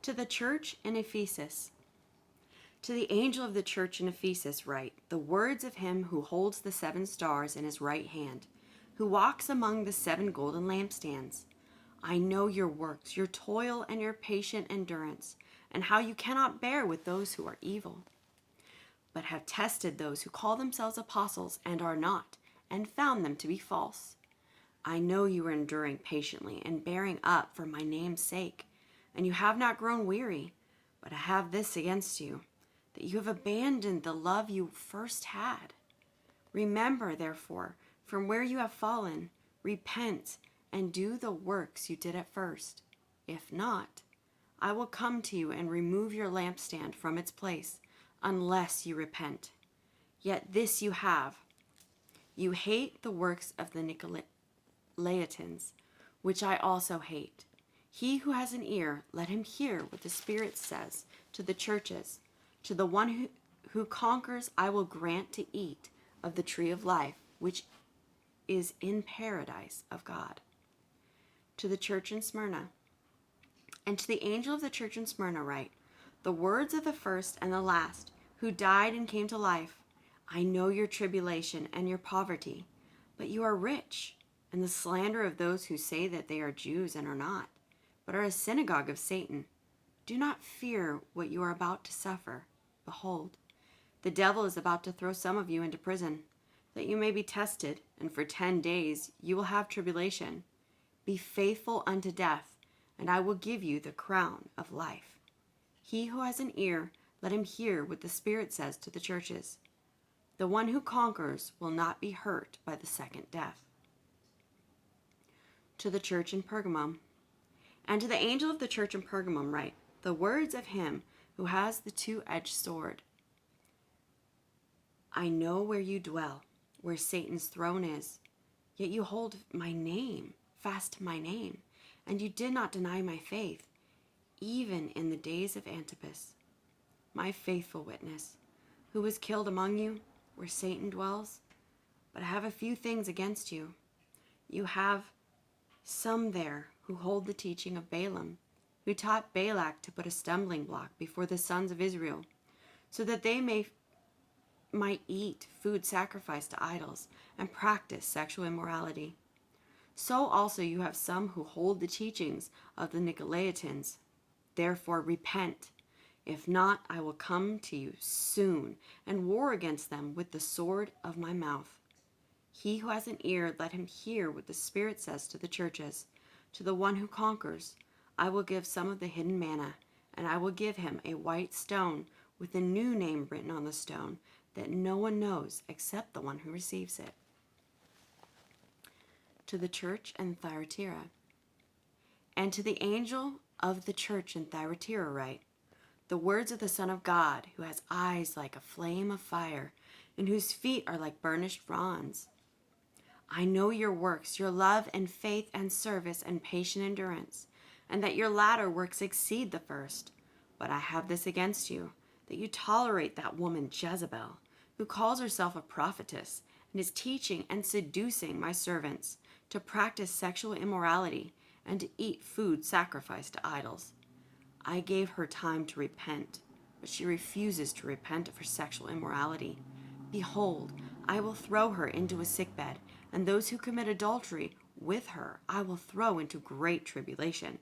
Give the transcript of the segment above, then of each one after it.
To the church in Ephesus. To the angel of the church in Ephesus write, the words of him who holds the 7 stars in his right hand, who walks among the 7 golden lampstands. I know your works, your toil and your patient endurance, and how you cannot bear with those who are evil, but have tested those who call themselves apostles and are not, and found them to be false. I know you are enduring patiently and bearing up for my name's sake, and you have not grown weary. But I have this against you, that you have abandoned the love you first had. Remember, therefore, from where you have fallen, repent and do the works you did at first. If not, I will come to you and remove your lampstand from its place, unless you repent. Yet this you have: you hate the works of the Nicolaitans, which I also hate. He who has an ear, let him hear what the Spirit says to the churches. To the one who conquers, I will grant to eat of the tree of life, which is in paradise of God. To the church in Smyrna. And to the angel of the church in Smyrna write, the words of the first and the last, who died and came to life. I know your tribulation and your poverty, but you are rich, and the slander of those who say that they are Jews and are not, but are a synagogue of Satan. Do not fear what you are about to suffer. Behold, the devil is about to throw some of you into prison, that you may be tested, and for 10 days you will have tribulation. Be faithful unto death, and I will give you the crown of life. He who has an ear, let him hear what the Spirit says to the churches. The one who conquers will not be hurt by the second death. To the church in Pergamum. And to the angel of the church in Pergamum write, the words of him who has the 2-edged sword. I know where you dwell, where Satan's throne is, yet you hold my name, fast to my name, and you did not deny my faith, even in the days of Antipas, my faithful witness, who was killed among you, where Satan dwells. But I have a few things against you. You have some there who hold the teaching of Balaam, who taught Balak to put a stumbling block before the sons of Israel, so that they might eat food sacrificed to idols and practice sexual immorality. So also you have some who hold the teachings of the Nicolaitans. Therefore repent. If not, I will come to you soon and war against them with the sword of my mouth. He who has an ear, let him hear what the Spirit says to the churches. To the one who conquers, I will give some of the hidden manna, and I will give him a white stone with a new name written on the stone that no one knows except the one who receives it. To the church in Thyatira. And to the angel of the church in Thyatira write, the words of the Son of God, who has eyes like a flame of fire, and whose feet are like burnished bronze. I know your works, your love and faith and service and patient endurance, and that your latter works exceed the first. But I have this against you, that you tolerate that woman Jezebel, who calls herself a prophetess, and is teaching and seducing my servants to practice sexual immorality and to eat food sacrificed to idols. I gave her time to repent, but she refuses to repent of her sexual immorality. Behold, I will throw her into a sickbed, and those who commit adultery with her I will throw into great tribulation,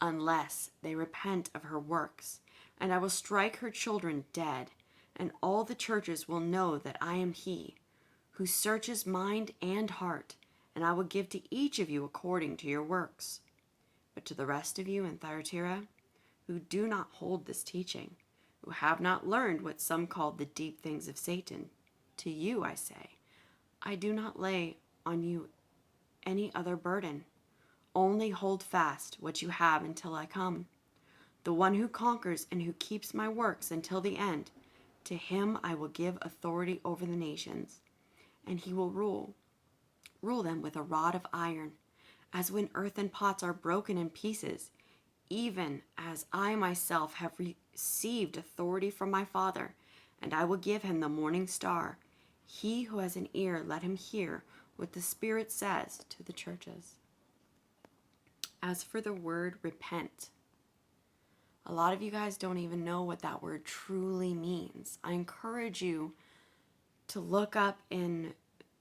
unless they repent of her works. And I will strike her children dead, and all the churches will know that I am he who searches mind and heart, and I will give to each of you according to your works. But to the rest of you in Thyatira, who do not hold this teaching, who have not learned what some call the deep things of Satan, to you I say, I do not lay on you any other burden. Only hold fast what you have until I come. The one who conquers and who keeps my works until the end, to him I will give authority over the nations, and he will rule them with a rod of iron, as when earthen pots are broken in pieces, even as I myself have received authority from my Father, and I will give him the morning star. He who has an ear, let him hear what the Spirit says to the churches. As for the word repent, A lot of you guys don't even know what that word truly means. I encourage you to look up in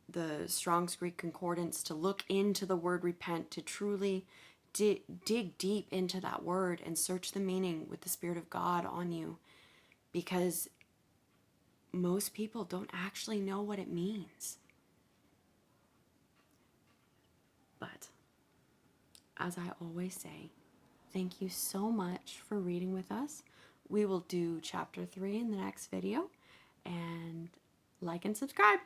the Strong's Greek Concordance, to look into the word repent, to truly dig deep into that word and search the meaning with the Spirit of God on you, because most people don't actually know what it means. But as I always say, thank you so much for reading with us. We will do chapter 3 in the next video, and like and subscribe.